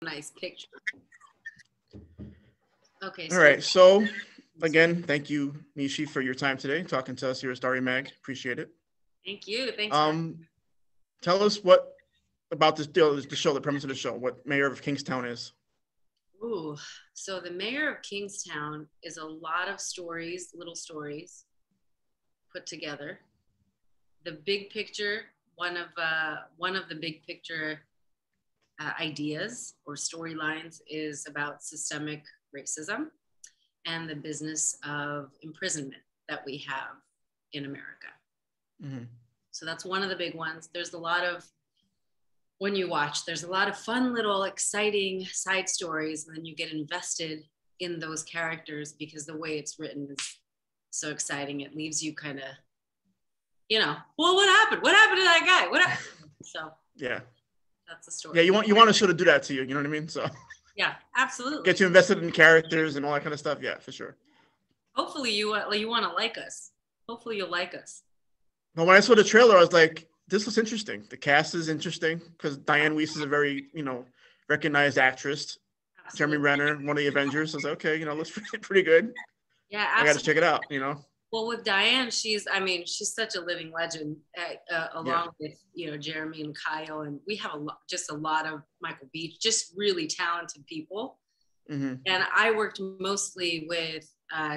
nice picture. Okay. All right. So again, thank you, Nishi, for your time today, talking to us here at Starry Mag. Appreciate it. Thank you. Thanks. Tell us what about this deal, the show, the premise of the show, what Mayor of Kingstown is. Ooh, so the Mayor of Kingstown is a lot of stories, little stories put together. The big picture, one of the big picture ideas or storylines is about systemic racism and the business of imprisonment that we have in America. Mm-hmm. So that's one of the big ones. There's a lot of, when you watch, there's a lot of fun little exciting side stories, and then you get invested in those characters because the way it's written is so exciting. It leaves you kind of, well, what happened? What happened to that guy? What happened? So yeah, that's the story. Yeah, you want a show to do that to you. You know what I mean? So yeah, absolutely. Get you invested in characters and all that kind of stuff. Yeah, for sure. Hopefully you want to like us. Hopefully you'll like us. But when I saw the trailer, I was like, this was interesting. The cast is interesting because Diane Weiss is a very, recognized actress. Absolutely. Jeremy Renner, one of the Avengers. So I was like, okay, looks pretty good. Yeah, absolutely. I got to check it out, Well, with Diane, she's such a living legend, along with, Jeremy and Kyle. And we have just a lot of Michael Beach, just really talented people. Mm-hmm. And I worked mostly with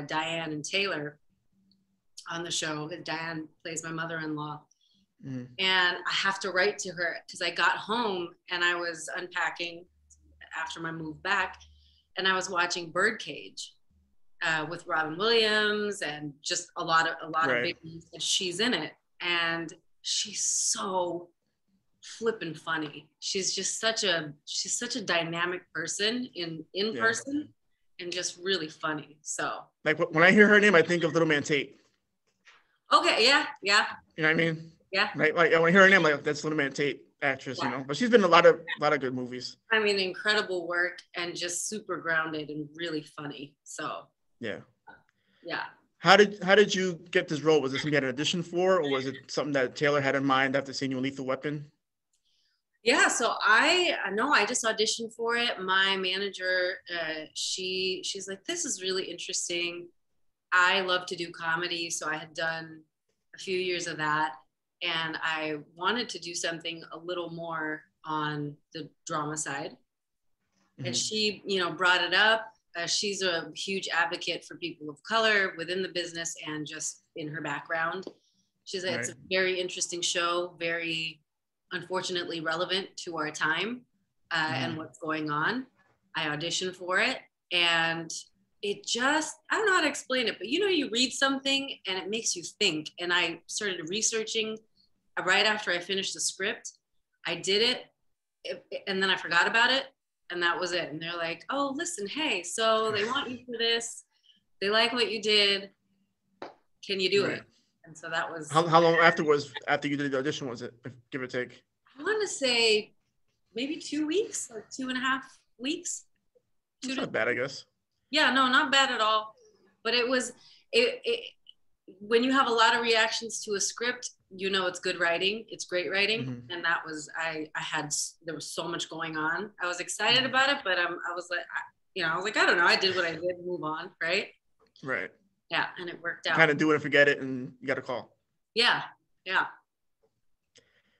Diane and Taylor on the show. Diane plays my mother-in-law. Mm-hmm. And I have to write to her because I got home and I was unpacking after my move back, and I was watching Birdcage with Robin Williams and just a lot of big ones, and she's in it, and she's so flippin' funny. She's such a dynamic person in person, and just really funny. So like when I hear her name, I think of Little Man Tate. Okay, yeah. You know what I mean? Yeah. Like when I hear her name, like that's Little Man Tate actress, But she's been in a lot of good movies. Incredible work and just super grounded and really funny. So yeah. Yeah. How did you get this role? Was this something you had an audition for, or was it something that Taylor had in mind after seeing you in Lethal Weapon? Yeah, so I just auditioned for it. My manager, she's like, this is really interesting. I love to do comedy, so I had done a few years of that, and I wanted to do something a little more on the drama side. Mm-hmm. And she, brought it up. She's a huge advocate for people of color within the business and just in her background. She's like, It's a very interesting show, very unfortunately relevant to our time and what's going on. I auditioned for it, and it just, I don't know how to explain it, but you read something and it makes you think. And I started researching right after I finished the script. I did it, and then I forgot about it. And that was it. And they're like, oh, listen, hey, so they want you for this. They like what you did. Can you do it? And so that was. How long afterwards, after you did the audition, was it, give or take? I want to say maybe 2 weeks, or 2.5 weeks. That's not bad, I guess. Yeah, no, not bad at all. But it was, when you have a lot of reactions to a script, it's good writing. It's great writing. Mm-hmm. And that was, there was so much going on. I was excited about it, but I was like, I don't know. I did what I did, move on. Right. Right. Yeah. And it worked out. Kind of do it and forget it, and you got a call. Yeah. Yeah.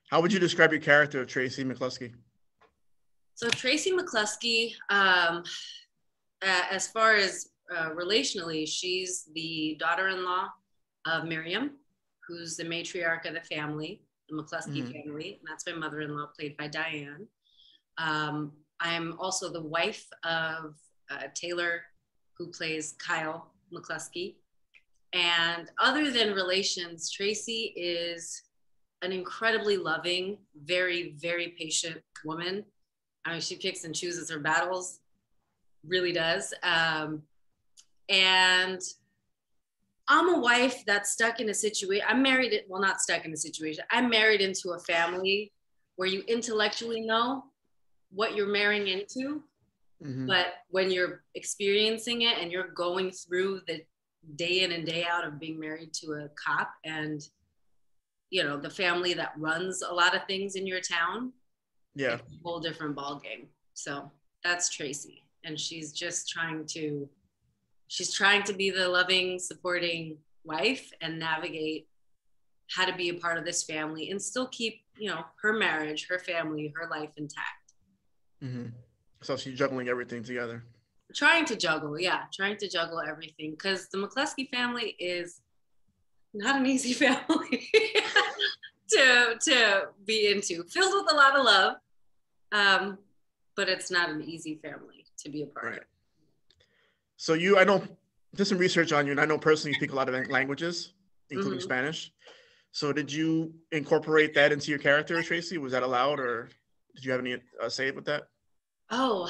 How would you describe your character of Tracy McCluskey? So Tracy McCluskey, as far as relationally, she's the daughter-in-law of Miriam, who's the matriarch of the family, the McCluskey family, and that's my mother-in-law, played by Diane. I'm also the wife of Taylor, who plays Kyle McCluskey. And other than relations, Tracy is an incredibly loving, very, very patient woman. She picks and chooses her battles, really does. And I'm a wife that's stuck in a situation. I'm married, well, not stuck in a situation. I'm married into a family where you intellectually know what you're marrying into, but when you're experiencing it and you're going through the day in and day out of being married to a cop and, the family that runs a lot of things in your town, it's a whole different ballgame. So that's Tracy. And she's just trying to be the loving, supporting wife and navigate how to be a part of this family and still keep, you know, her marriage, her family, her life intact. Mm-hmm. So she's juggling everything together. Trying to juggle everything, because the McCluskey family is not an easy family to be into. Filled with a lot of love, but it's not an easy family to be a part of. So I know, did some research on you, and I know personally you speak a lot of languages, including Spanish. So did you incorporate that into your character, Tracy? Was that allowed, or did you have any say with that? Oh,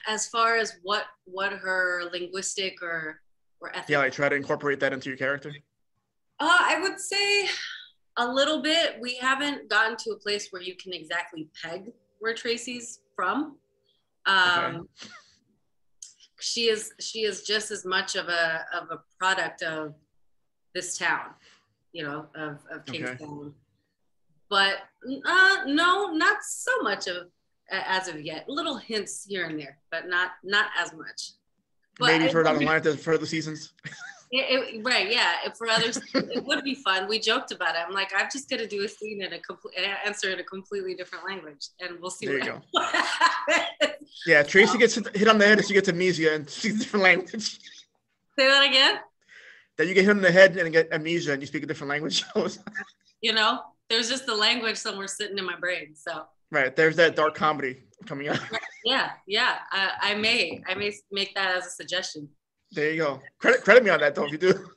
as far as what her linguistic or ethnic. Yeah, I try to incorporate that into your character. I would say a little bit. We haven't gotten to a place where you can exactly peg where Tracy's from. Okay. She is just as much of a product of this town, you know, of Kingstown. Okay. But no, not so much of as of yet. Little hints here and there, but not as much. But maybe for down the line for the seasons. Right, yeah. For others, it would be fun. We joked about it. I'm like, I'm just gonna do a scene in answer in a completely different language, and we'll see. There you go. Yeah, Tracy gets hit on the head, and she gets amnesia and speaks a different language. Say that again. That you get hit on the head and get amnesia, and you speak a different language. You know, there's just a language somewhere sitting in my brain. So. Right, there's that dark comedy coming out. Yeah. I may make that as a suggestion. There you go. Credit me on that, though, if you do.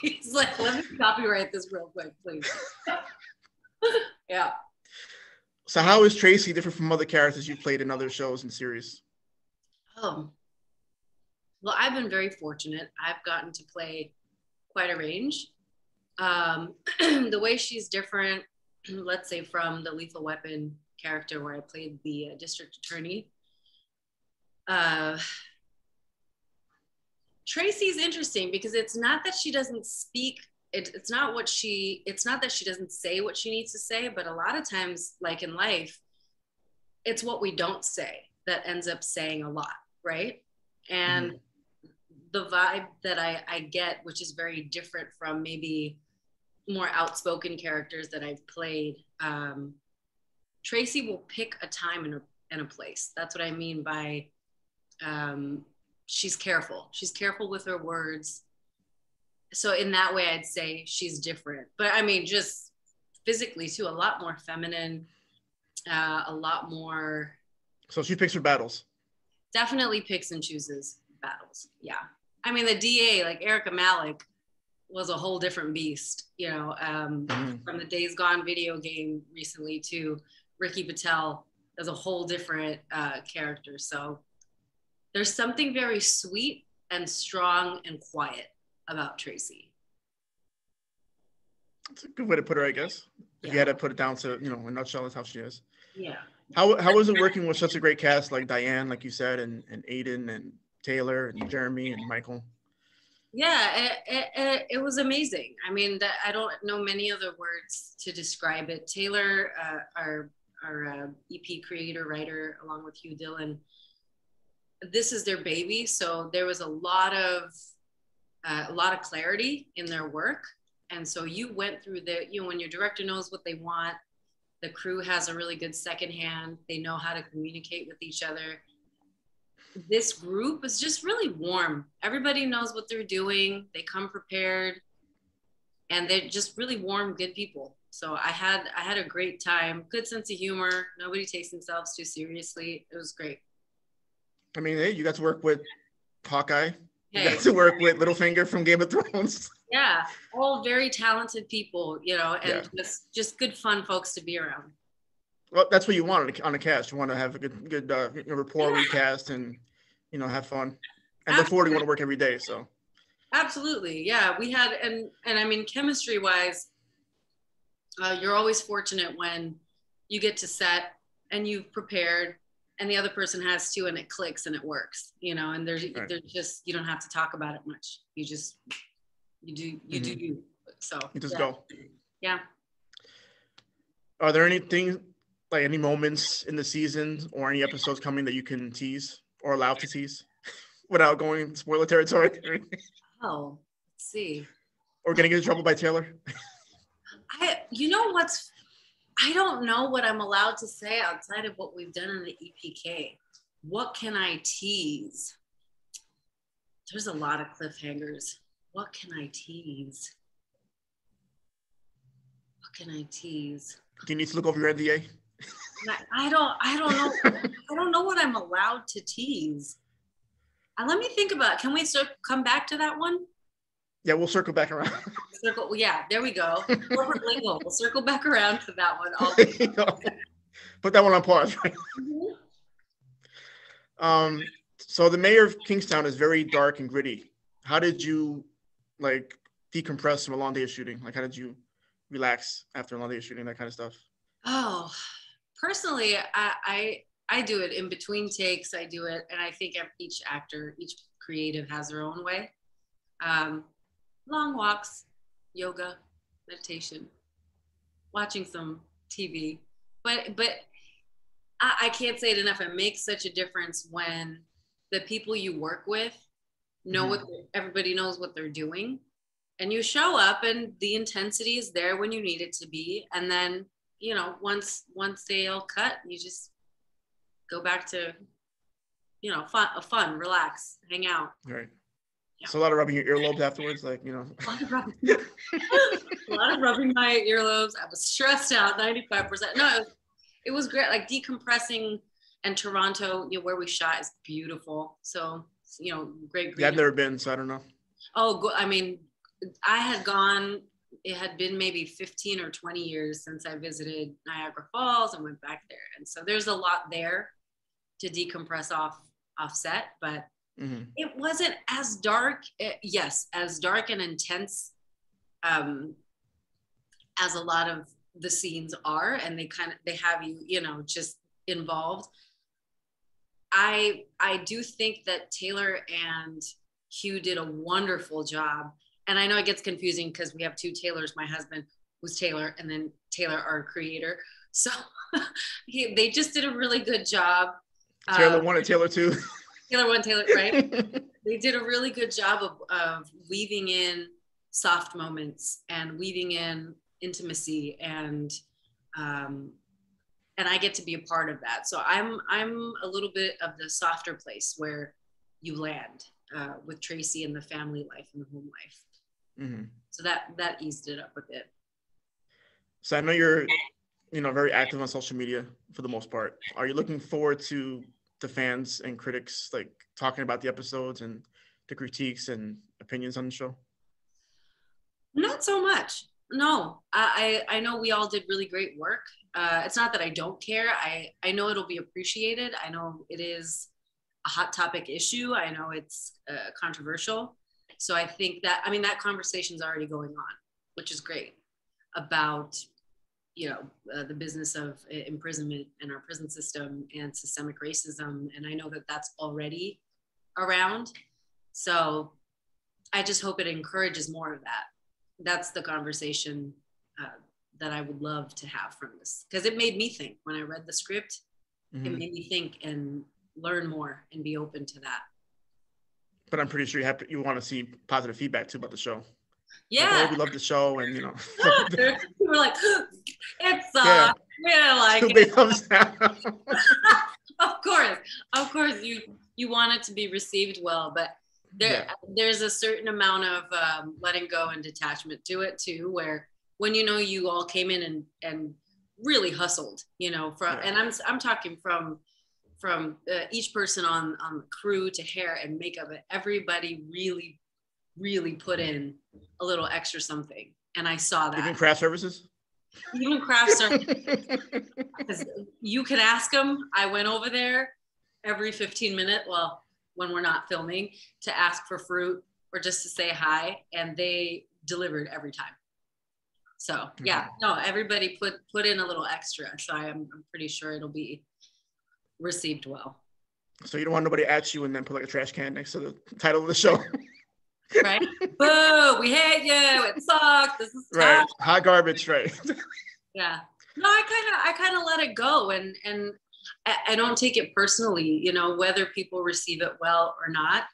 He's like, let me copyright this real quick, please. Yeah. So how is Tracy different from other characters you've played in other shows and series? Well, I've been very fortunate. I've gotten to play quite a range. The way she's different, let's say from the Lethal Weapon character where I played the district attorney. Tracy's interesting because it's not that she doesn't speak. It's not that she doesn't say what she needs to say, but a lot of times, like in life, it's what we don't say that ends up saying a lot, right? And the vibe that I get, which is very different from maybe more outspoken characters that I've played, Tracy will pick a time and a place. That's what I mean by she's careful. She's careful with her words. So in that way, I'd say she's different. But I mean, just physically too, a lot more feminine, a lot more. So she picks her battles. Definitely picks and chooses battles. Yeah. I mean, the DA, like Erica Malik, was a whole different beast, you know, from the Days Gone video game recently to Ricky Patel as a whole different character. So there's something very sweet and strong and quiet about Tracy. That's a good way to put her, I guess. If you had to put it down to, you know, a nutshell, that's how she is. Yeah. How was it working with such a great cast like Diane, like you said, and Aiden and Taylor and Jeremy and Michael? Yeah, it was amazing. I mean, I don't know many other words to describe it. Taylor, our EP creator, writer, along with Hugh Dillon, this is their baby. So there was a lot of clarity in their work. And so you went through when your director knows what they want, the crew has a really good second hand, they know how to communicate with each other. This group is just really warm. Everybody knows what they're doing. They come prepared, and they're just really warm, good people. So I had a great time. Good sense of humor. Nobody takes themselves too seriously. It was great. I mean, hey, you got to work with Hawkeye. You got to work with Littlefinger from Game of Thrones. Yeah, all very talented people, you know, and just good fun folks to be around. Well, that's what you want on a cast. You want to have a good rapport recast and, you know, have fun. And look forward to going to work every day. So. Absolutely. Yeah, we had, and I mean, chemistry wise, you're always fortunate when you get to set and you've prepared and the other person has to, and it clicks and it works, you know, and there's just, you don't have to talk about it much. You do you. So you just go. Yeah. Are there anything like any moments in the season or any episodes coming that you can tease or allow to tease without going spoiler territory? Oh, let's see. Or getting into trouble by Taylor? I don't know what I'm allowed to say outside of what we've done in the EPK. What can I tease? There's a lot of cliffhangers. What can I tease? What can I tease? Do you need to look over your NDA? I don't know. I don't know what I'm allowed to tease. Let me think about it. Can we come back to that one? Yeah, we'll circle back around. Yeah, there we go. Corporate lingo. We'll circle back around to that one. Put that one on pause. Right? Mm-hmm. So the mayor of Kingstown is very dark and gritty. How did you like decompress from a long day of shooting? Like, how did you relax after a long day of shooting, that kind of stuff? Oh, personally, I do it in between takes. I do it, and I think each actor, each creative has their own way. Long walks, yoga, meditation, watching some TV. But I can't say it enough. It makes such a difference when the people you work with know what everybody knows what they're doing, and you show up and the intensity is there when you need it to be. And then, once they all cut, you just go back to, fun, relax, hang out. Right. Yeah. So a lot of rubbing your earlobes afterwards, like, A lot of rubbing my earlobes. I was stressed out, 95%. No, it was great. Like decompressing, and Toronto, where we shot is beautiful. So, great. Yeah, I've never been, so I don't know. Oh, I mean, I had gone, it had been maybe 15 or 20 years since I visited Niagara Falls and went back there. And so there's a lot there to decompress offset, but it wasn't as dark. As dark and intense as a lot of the scenes are, and they have you, just involved. I do think that Taylor and Hugh did a wonderful job. And I know it gets confusing because we have two Taylors. My husband was Taylor, and then Taylor, our creator. So they just did a really good job. Taylor 1 and Taylor 2. Taylor 1, Taylor, right? They did a really good job of weaving in soft moments and weaving in intimacy, and I get to be a part of that. So I'm a little bit of the softer place where you land with Tracy and the family life and the home life. So that eased it up a bit. So I know you're, very active on social media for the most part. Are you looking forward to the fans and critics like talking about the episodes and the critiques and opinions on the show? Not so much. No, I know we all did really great work. It's not that I don't care. I know it'll be appreciated. I know it is a hot topic issue. I know it's controversial. So I think that, that conversation's already going on, which is great, about, the business of imprisonment and our prison system and systemic racism. And I know that that's already around. So I just hope it encourages more of that. That's the conversation that I would love to have from this, because it made me think. When I read the script, it made me think and learn more and be open to that. But I'm pretty sure you want to see positive feedback too about the show. Yeah, like, we love the show, and we're like, it sucks. Yeah, like 2 big thumbs down. Of course, you want it to be received well, but there's a certain amount of letting go and detachment to it too, where when you all came in and really hustled, and I'm talking from each person on the crew to hair and makeup, everybody really, really put in a little extra something. And I saw that. Even craft services? Even craft services. You can ask them. I went over there every 15 minutes, when we're not filming, to ask for fruit or just to say hi. And they delivered every time. So everybody put in a little extra. So I'm pretty sure it'll be received well. So you don't want nobody at you and then put like a trash can next to the title of the show. Right? Boo, we hate you. It sucks. This is tough. Right. Hot garbage, right? Yeah. No, I kind of let it go, and I don't take it personally, you know, whether people receive it well or not.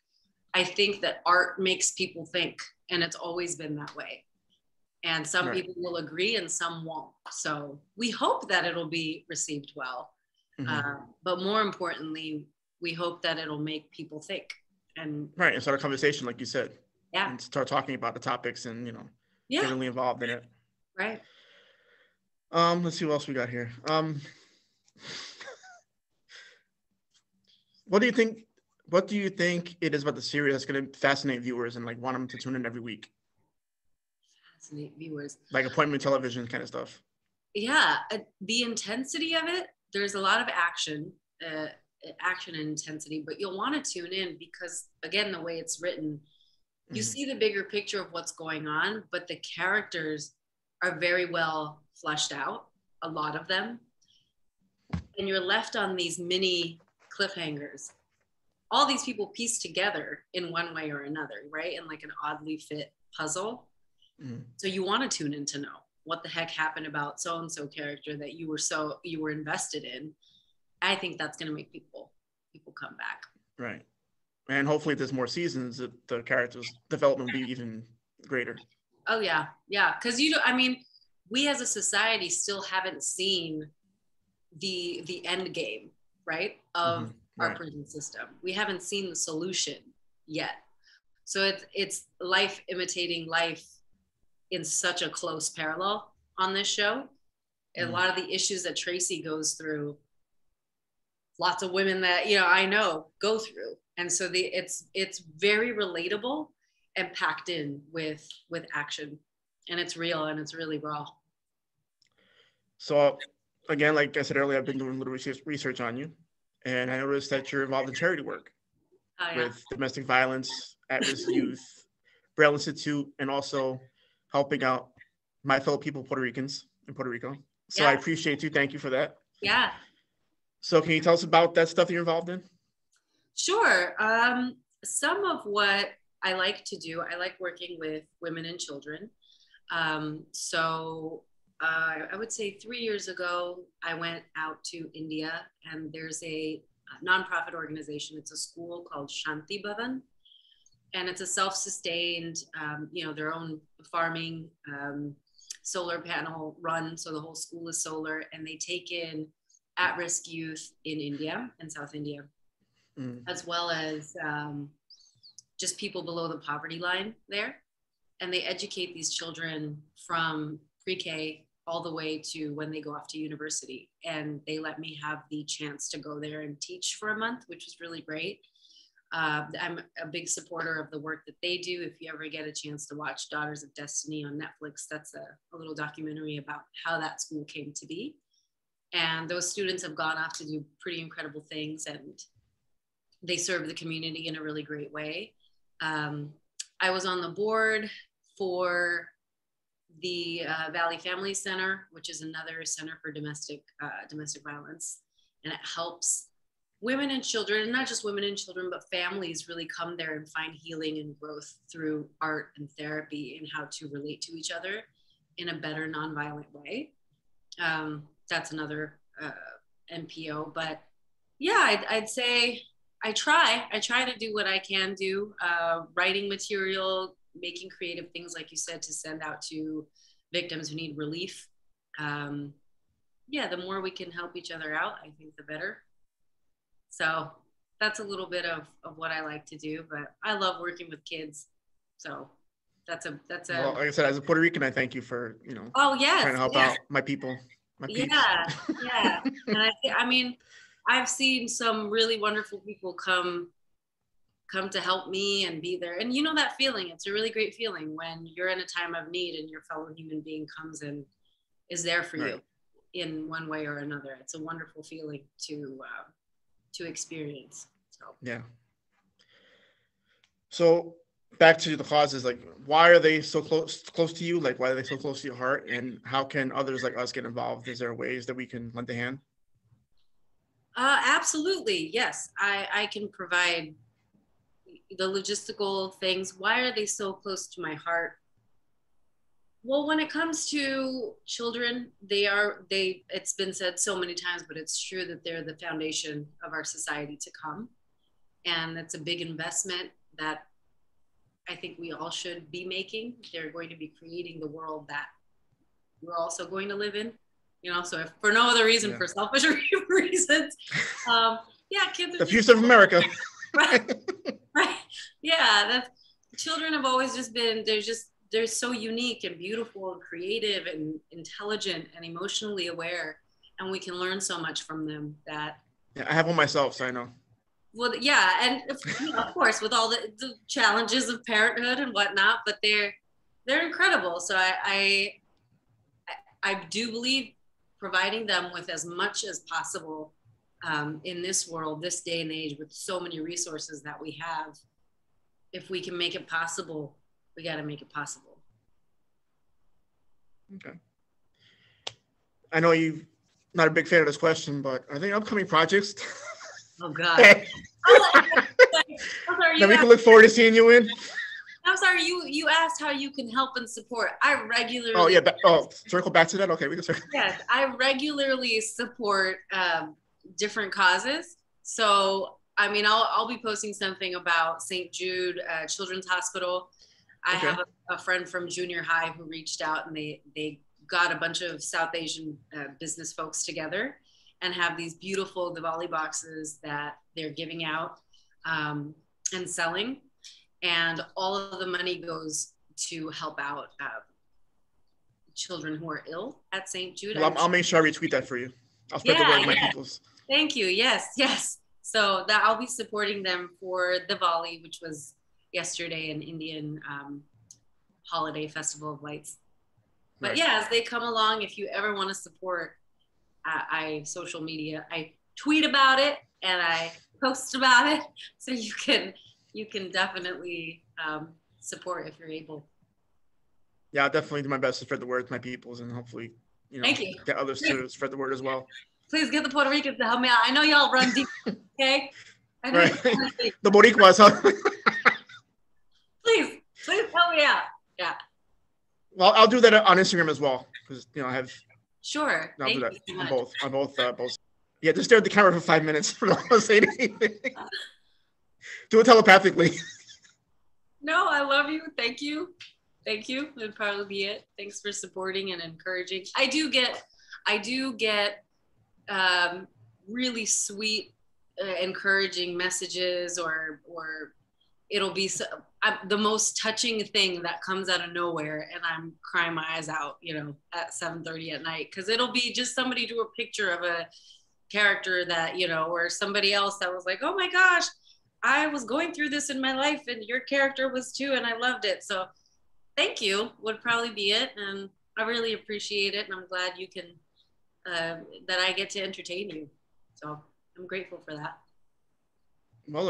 I think that art makes people think, and it's always been that way. And some Right. people will agree and some won't. So we hope that it'll be received well. Mm-hmm. But more importantly, we hope that it'll make people think. And Right. And start a conversation, like you said, yeah, and start talking about the topics and, you know, yeah, getting really involved in it. right. Let's see what else we got here. What do you think? What do you think it is about the series that's going to fascinate viewers and like want them to tune in every week? Fascinate viewers. Like appointment television kind of stuff. Yeah, the intensity of it, there's a lot of action, uh, action and intensity, but you'll want to tune in because, again, the way it's written, you Mm-hmm. see the bigger picture of what's going on, but the characters are very well fleshed out, a lot of them. And you're left on these mini cliffhangers. All these people pieced together in one way or another, right? In like an oddly fit puzzle. Mm-hmm. So you want to tune in to know what the heck happened about so and so character that you were invested in. I think that's going to make people come back. Right. And hopefully, if there's more seasons, the characters' development will be even greater. Oh yeah, yeah. Because I mean, we as a society still haven't seen the end game, right, Mm-hmm. of our Right. prison system. We haven't seen the solution yet. So it's life imitating life in such a close parallel on this show. A Mm-hmm. lot of the issues that Tracy goes through, lots of women that I know go through, and so it's very relatable and packed in with action, and it's real and it's really raw. So, again, like I said earlier, I've been doing a little research on you, and I noticed that you're involved in charity work Oh yeah, with domestic violence, at-risk youth, Braille Institute, and also helping out my fellow people, Puerto Ricans in Puerto Rico. So I yeah, appreciate you. Thank you for that. yeah. So can you tell us about that stuff that you're involved in? Sure. Some of what I like to do, I like working with women and children. I would say 3 years ago, I went out to India, and there's a nonprofit organization. It's a school called Shanti Bhavan, and it's a self-sustained, their own farming, solar panel run. So the whole school is solar, and they take in at-risk youth in India and South India, as well as just people below the poverty line there. And they educate these children from pre-K all the way to when they go off to university. And they let me have the chance to go there and teach for a month, which was really great. I'm a big supporter of the work that they do. If you ever get a chance to watch Daughters of Destiny on Netflix, that's a little documentary about how that school came to be. And those students have gone off to do pretty incredible things, and they serve the community in a really great way. I was on the board for the Valley Family Center, which is another center for domestic violence, and it helps women and children, and not just women and children, but families really come there and find healing and growth through art and therapy and how to relate to each other in a better nonviolent way. That's another NPO, but yeah, I'd say I try to do what I can do, writing material, making creative things, like you said, to send out to victims who need relief. The more we can help each other out, I think the better. So that's a little bit of what I like to do, but I love working with kids. So Well, like I said, as a Puerto Rican, I thank you for, oh trying yes, to help yes. out my people, my peeps. Yeah, yeah. And I mean, I've seen some really wonderful people come to help me and be there. And you know that feeling. It's a really great feeling when you're in a time of need and your fellow human being comes and is there for Right. you in one way or another. It's a wonderful feeling to experience. So Yeah. So back to the causes, like why are they so close to you? Like why are they so close to your heart? And how can others like us get involved? Is there ways that we can lend a hand? absolutely, yes. I can provide the logistical things. Why are they so close to my heart? Well, when it comes to children, it's been said so many times, but it's true that they're the foundation of our society to come. And it's a big investment that I think we all should be making. They're going to be creating the world that we're also going to live in, so if for no other reason, for selfish reasons, yeah, kids the future of America. Right. Yeah, that's, children have always just been, they're so unique and beautiful and creative and intelligent and emotionally aware, and we can learn so much from them that. Yeah, I have one myself, so I know. Well, yeah, and of course with all the challenges of parenthood and whatnot, but they're incredible. So I do believe providing them with as much as possible in this world, this day and age, with so many resources that we have. If we can make it possible, we got to make it possible. Okay. I know you're not a big fan of this question, but are there upcoming projects? Oh God. That we can look forward to seeing you in. I'm sorry, you asked how you can help and support. I regularly. Oh yeah. Circle back to that. Okay, we can circle. Yes, I regularly support different causes. So I mean, I'll be posting something about St. Jude Children's Hospital. I have a friend from junior high who reached out, and they got a bunch of South Asian business folks together and have these beautiful Diwali boxes that they're giving out and selling. And all of the money goes to help out children who are ill at St. Jude. Well, I'll make sure I retweet that for you. I'll spread the word to my peoples. Thank you. Yes. So that I'll be supporting them for Diwali, which was yesterday, an Indian holiday festival of lights. But yeah, as they come along, if you ever want to support, I social media, I tweet about it and I post about it, so you can definitely support if you're able. Yeah, I'll definitely do my best to spread the word to my peoples, and hopefully, Thank you. Get others to spread the word as well. Please get the Puerto Ricans to help me out. I know y'all run deep, okay? I know the Boricuas, huh? Please help me out. Yeah. Well, I'll do that on Instagram as well, because I have. Sure. I'll do that on both. Yeah, just stare at the camera for 5 minutes for not saying anything. Do it telepathically. No, I love you. Thank you. That'd probably be it. Thanks for supporting and encouraging. I do get really sweet, encouraging messages, or it'll be the most touching thing that comes out of nowhere, and I'm crying my eyes out, at 7:30 at night, because it'll be just somebody drew a picture of a character that, or somebody else that was like, oh my gosh, I was going through this in my life and your character was too, and I loved it. So thank you would probably be it. And I really appreciate it. And I'm glad you can, that I get to entertain you. So I'm grateful for that. Well,